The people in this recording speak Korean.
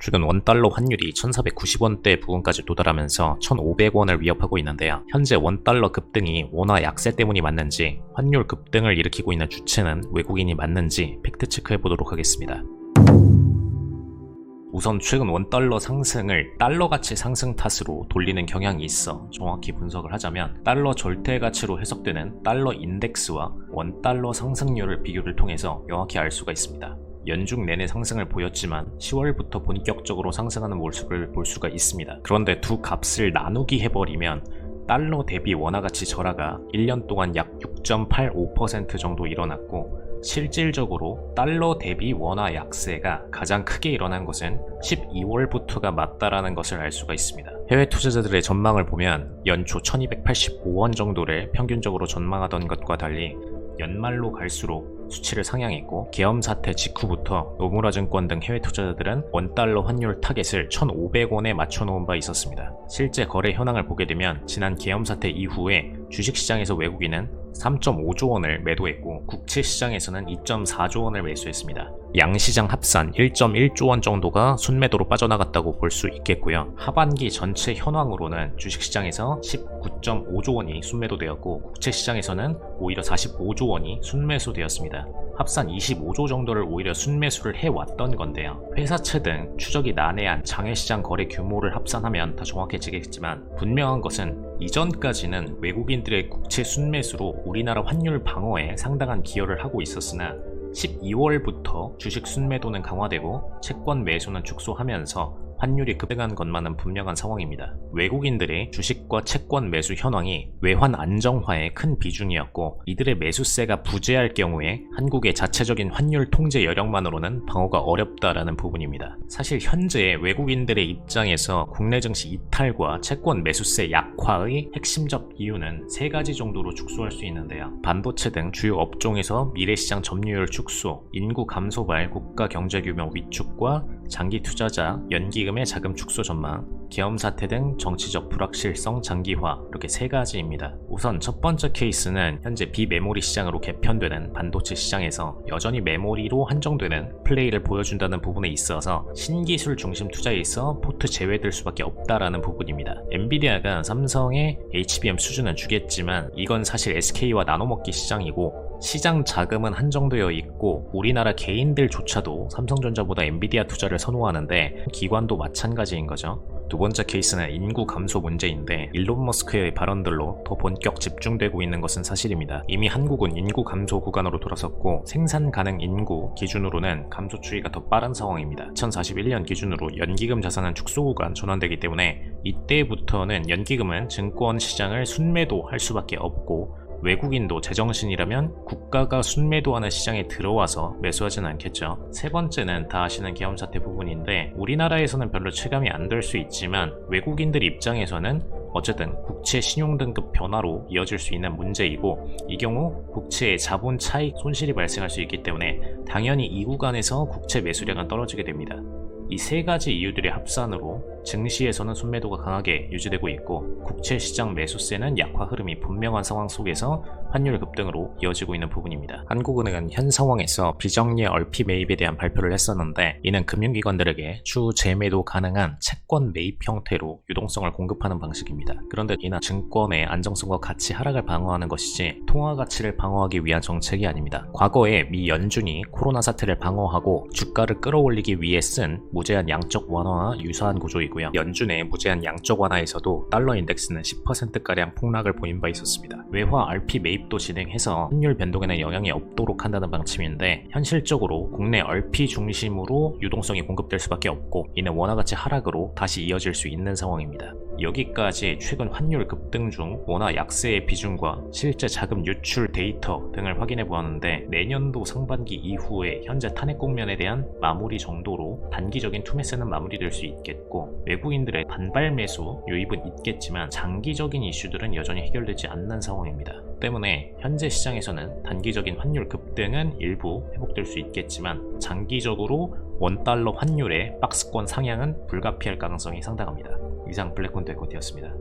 최근 원달러 환율이 1490원대 부근까지 도달하면서 1500원을 위협하고 있는데요. 현재 원달러 급등이 원화 약세 때문이 맞는지, 환율 급등을 일으키고 있는 주체는 외국인이 맞는지 팩트체크해 보도록 하겠습니다. 우선 최근 원달러 상승을 달러 가치 상승 탓으로 돌리는 경향이 있어 정확히 분석을 하자면 달러 절대 가치로 해석되는 달러 인덱스와 원달러 상승률을 비교를 통해서 명확히 알 수가 있습니다. 연중 내내 상승을 보였지만 10월부터 본격적으로 상승하는 모습을 볼 수가 있습니다. 그런데 두 값을 나누기 해버리면 달러 대비 원화 가치 절하가 1년 동안 약 6.85% 정도 일어났고, 실질적으로 달러 대비 원화 약세가 가장 크게 일어난 것은 12월부터가 맞다라는 것을 알 수가 있습니다. 해외 투자자들의 전망을 보면 연초 1285원 정도를 평균적으로 전망하던 것과 달리 연말로 갈수록 수치를 상향했고, 계엄 사태 직후부터 노무라 증권 등 해외 투자자들은 원달러 환율 타겟을 1,500원에 맞춰놓은 바 있었습니다. 실제 거래 현황을 보게 되면 지난 계엄 사태 이후에 주식시장에서 외국인은 3.5조 원을 매도했고, 국채시장에서는 2.4조 원을 매수했습니다. 양시장 합산 1.1조 원 정도가 순매도로 빠져나갔다고 볼 수 있겠고요. 하반기 전체 현황으로는 주식시장에서 19.5조 원이 순매도되었고, 국채시장에서는 오히려 45조 원이 순매수되었습니다. 합산 25조 정도를 오히려 순매수를 해왔던 건데요. 회사채 등 추적이 난해한 장외시장 거래 규모를 합산하면 더 정확해지겠지만, 분명한 것은 이전까지는 외국인들의 국채 순매수로 우리나라 환율 방어에 상당한 기여를 하고 있었으나 12월부터 주식 순매도는 강화되고 채권 매수는 축소하면서 환율이 급등한 것만은 분명한 상황입니다. 외국인들의 주식과 채권 매수 현황이 외환 안정화에 큰 비중이었고, 이들의 매수세가 부재할 경우에 한국의 자체적인 환율 통제 여력만으로는 방어가 어렵다라는 부분입니다. 사실 현재 외국인들의 입장에서 국내 증시 이탈과 채권 매수세 약화의 핵심적 이유는 세 가지 정도로 축소할 수 있는데요. 반도체 등 주요 업종에서 미래시장 점유율 축소, 인구 감소발 국가 경제 규모 위축과 장기 투자자, 연기금의 자금 축소 전망, 계엄 사태 등 정치적 불확실성 장기화, 이렇게 세 가지입니다. 우선 첫 번째 케이스는 현재 비메모리 시장으로 개편되는 반도체 시장에서 여전히 메모리로 한정되는 플레이를 보여준다는 부분에 있어서 신기술 중심 투자에 있어 포트 제외될 수밖에 없다라는 부분입니다. 엔비디아가 삼성의 HBM 수준은 주겠지만 이건 사실 SK와 나눠먹기 시장이고, 시장 자금은 한정되어 있고 우리나라 개인들조차도 삼성전자보다 엔비디아 투자를 선호하는데 기관도 마찬가지인 거죠. 두 번째 케이스는 인구 감소 문제인데, 일론 머스크의 발언들로 더 본격 집중되고 있는 것은 사실입니다. 이미 한국은 인구 감소 구간으로 돌아섰고, 생산 가능 인구 기준으로는 감소 추이가 더 빠른 상황입니다. 2041년 기준으로 연기금 자산은 축소 구간 전환되기 때문에 이때부터는 연기금은 증권 시장을 순매도할 수밖에 없고, 외국인도 제정신이라면 국가가 순매도하는 시장에 들어와서 매수하지는 않겠죠. 세 번째는 다 아시는 계엄 사태 부분인데, 우리나라에서는 별로 체감이 안 될 수 있지만 외국인들 입장에서는 어쨌든 국채 신용등급 변화로 이어질 수 있는 문제이고, 이 경우 국채의 자본 차익 손실이 발생할 수 있기 때문에 당연히 이 구간에서 국채 매수량은 떨어지게 됩니다. 이 세 가지 이유들의 합산으로 증시에서는 순매도가 강하게 유지되고 있고, 국채 시장 매수세는 약화 흐름이 분명한 상황 속에서 환율 급등으로 이어지고 있는 부분입니다. 한국은행은 현 상황에서 비정리의 얼피 매입에 대한 발표를 했었는데, 이는 금융기관들에게 추후 재매도 가능한 채권 매입 형태로 유동성을 공급하는 방식입니다. 그런데 이나 증권의 안정성과 가치 하락을 방어하는 것이지 통화 가치를 방어하기 위한 정책이 아닙니다. 과거에 미 연준이 코로나 사태를 방어하고 주가를 끌어올리기 위해 쓴 무제한 양적 완화와 유사한 구조이고요. 연준의 무제한 양적 완화에서도 달러 인덱스는 10%가량 폭락을 보인 바 있었습니다. 외화 RP 매입도 진행해서 환율 변동에는 영향이 없도록 한다는 방침인데, 현실적으로 국내 RP 중심으로 유동성이 공급될 수밖에 없고, 이는 원화 가치 하락으로 다시 이어질 수 있는 상황입니다. 여기까지 최근 환율 급등 중 원화 약세의 비중과 실제 자금 유출 데이터 등을 확인해 보았는데, 내년도 상반기 이후에 현재 탄핵 국면에 대한 마무리 정도로 단기적인 투매세는 마무리될 수 있겠고, 외국인들의 반발 매수 유입은 있겠지만 장기적인 이슈들은 여전히 해결되지 않는 상황입니다. 때문에 현재 시장에서는 단기적인 환율 급등은 일부 회복될 수 있겠지만 장기적으로 원달러 환율의 박스권 상향은 불가피할 가능성이 상당합니다. 이상 블랙콘 데코티였습니다.